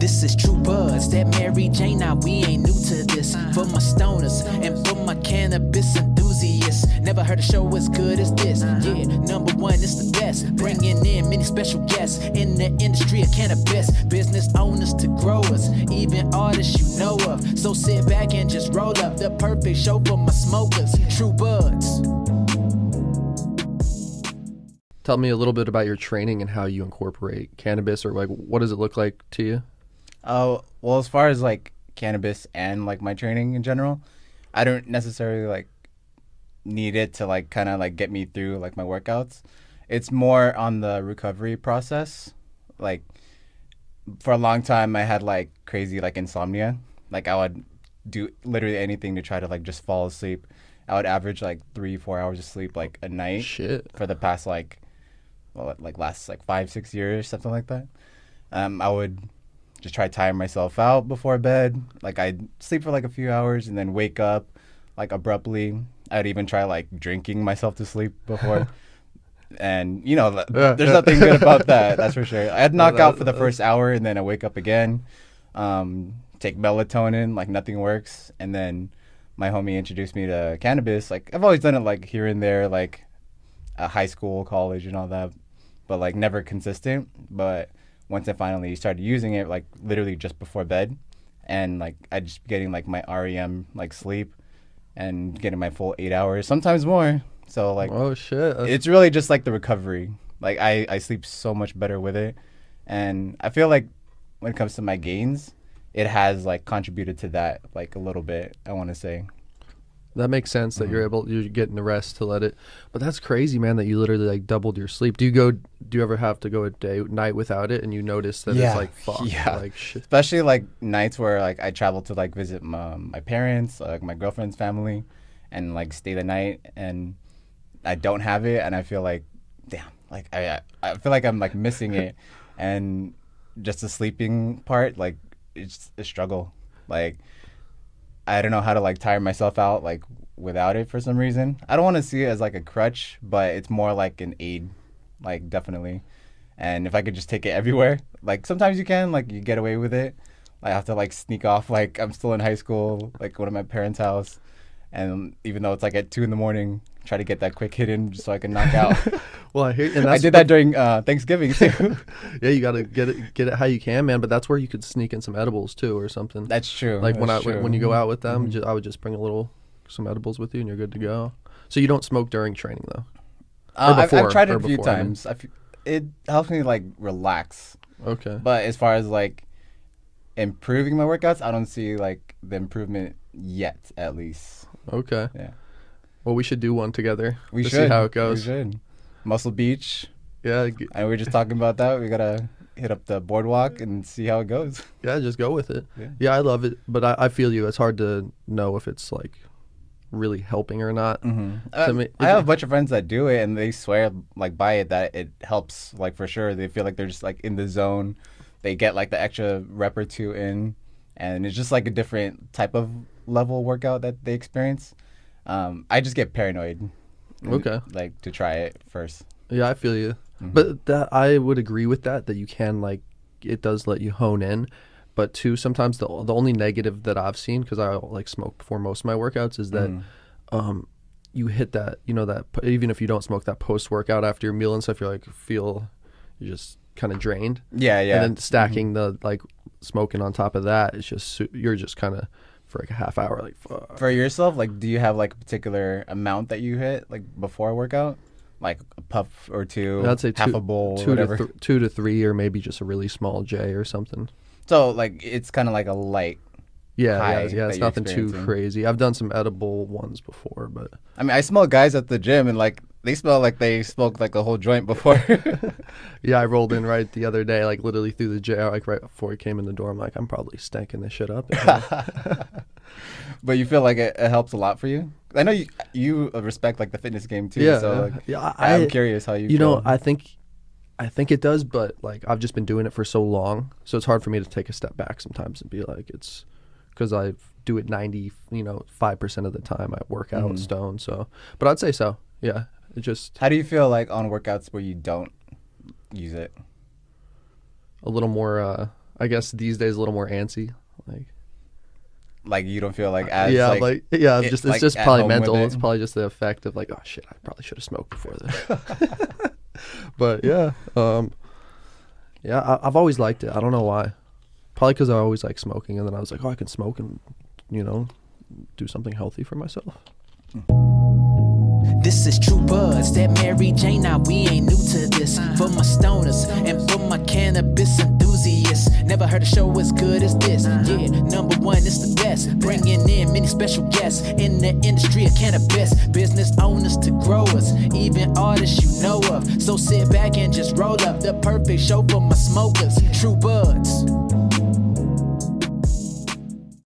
This is True Buzz, that Mary Jane, now we ain't new to this. For my stoners and for my cannabis enthusiasts, never heard a show as good as this. Yeah, number one, it's the best. Bringing in many special guests in the industry of cannabis. Business owners to growers, even artists you know of. So sit back and just roll up, the perfect show for my smokers. True Buzz. Tell me a little bit about your training and how you incorporate cannabis, or like what does it look like to you? Oh, well, as far as like cannabis and like my training in general, I don't necessarily like need it to like kind of like get me through like my workouts. It's more on the recovery process. Like for a long time I had like crazy like insomnia. Like I would do literally anything to try to like just fall asleep. I would average like 3-4 hours of sleep like a night. Shit. For the past like last like 5-6 years, something like that. I would just try tiring myself out before bed. Like I'd sleep for like a few hours and then wake up like abruptly. I'd even try like drinking myself to sleep before. And you know, there's nothing good about that. That's for sure. I'd knock out for the first hour and then I wake up again. Take melatonin, like nothing works. And then my homie introduced me to cannabis. Like I've always done it like here and there, like high school, college and all that, but like never consistent. But once I finally started using it, like literally just before bed, and like I just getting like my REM like sleep and getting my full 8 hours, sometimes more. So like, oh shit, it's really just like the recovery. Like I sleep so much better with it, and I feel like when it comes to my gains, it has like contributed to that like a little bit, I want to say. That makes sense that you're getting the rest to let it. But that's crazy, man, that you literally like doubled your sleep. Do you ever have to go a night without it and you notice that it's like fuck? Yeah. Like shit. Especially like nights where like I travel to like visit my parents, like my girlfriend's family, and like stay the night, and I don't have it, and I feel like damn, like I feel like I'm like missing it, and just the sleeping part, like it's a struggle. Like I don't know how to like tire myself out like without it for some reason. I don't want to see it as like a crutch, but it's more like an aid, like definitely. And if I could just take it everywhere, like sometimes you can, like you get away with it. I have to like sneak off, like I'm still in high school, like go to my parents' house, and even though it's like at 2 a.m, try to get that quick hit in just so I can knock out. Well, I hear, and I did that during Thanksgiving too. Yeah, you gotta get it how you can, man. But that's where you could sneak in some edibles too, or something. That's true. Like That's true. when you go out with them, I would just bring some edibles with you, and you're good to go. So you don't smoke during training though. I've tried it a few times. It helps me like relax. Okay. But as far as like improving my workouts, I don't see like the improvement yet, at least. Okay. Yeah. Well, we should do one together. We should see how it goes. We should. Muscle Beach. Yeah. And we were just talking about that. We gotta hit up the boardwalk and see how it goes. Yeah, just go with it. Yeah, I love it, but I feel you. It's hard to know if it's like really helping or not. Mm-hmm. I have a bunch of friends that do it, and they swear like by it that it helps, like for sure. They feel like they're just like in the zone. They get like the extra rep or two in, and it's just like a different type of level workout that they experience. I just get paranoid. Okay. Like to try it first. Yeah, I feel you. But that I would agree with that you can like, it does let you hone in. But too, sometimes the only negative that I've seen, because I like smoke before most of my workouts, is that you hit that, that even if you don't smoke, that post workout after your meal and stuff, you're just kind of drained. Yeah. And then stacking the like smoking on top of that, it's just you're just kind of for like a half hour like fuck. For yourself, like do you have like a particular amount that you hit like before a workout? Like a puff or two, I'd say half a bowl, two to three, or maybe just a really small J or something. So like it's kind of like a light. Yeah. It's nothing too crazy. I've done some edible ones before, but I mean, I smell guys at the gym and like they smell like they smoked like a whole joint before. Yeah, I rolled in right the other day, like literally through the J, like right before he came in the door. I'm like, I'm probably stanking this shit up. But you feel like it helps a lot for you? I know you respect like the fitness game too. Yeah, so yeah. I'm curious how you feel. I think it does, but like I've just been doing it for so long, so it's hard for me to take a step back sometimes and be like, it's because I do it 5% of the time I work out stone. So, but I'd say so. Yeah, it just. How do you feel like on workouts where you don't use it? A little more I guess these days a little more antsy. Like you don't feel like as yeah, it's just at probably home with mental. it? It's probably just the effect of like, oh shit, I probably should have smoked before this. But yeah, I've always liked it. I don't know why. Probably because I always like smoking, and then I was like, oh, I can smoke and do something healthy for myself. This is True Buds, that Mary Jane. Now we ain't new to this. For my stoners and for my cannabis enthusiasts, never heard a show as good as this. Yeah, number one, it's the best. Bringing in many special guests in the industry of cannabis, business owners to growers, even artists you know of. So sit back and just roll up the perfect show for my smokers. True Buds.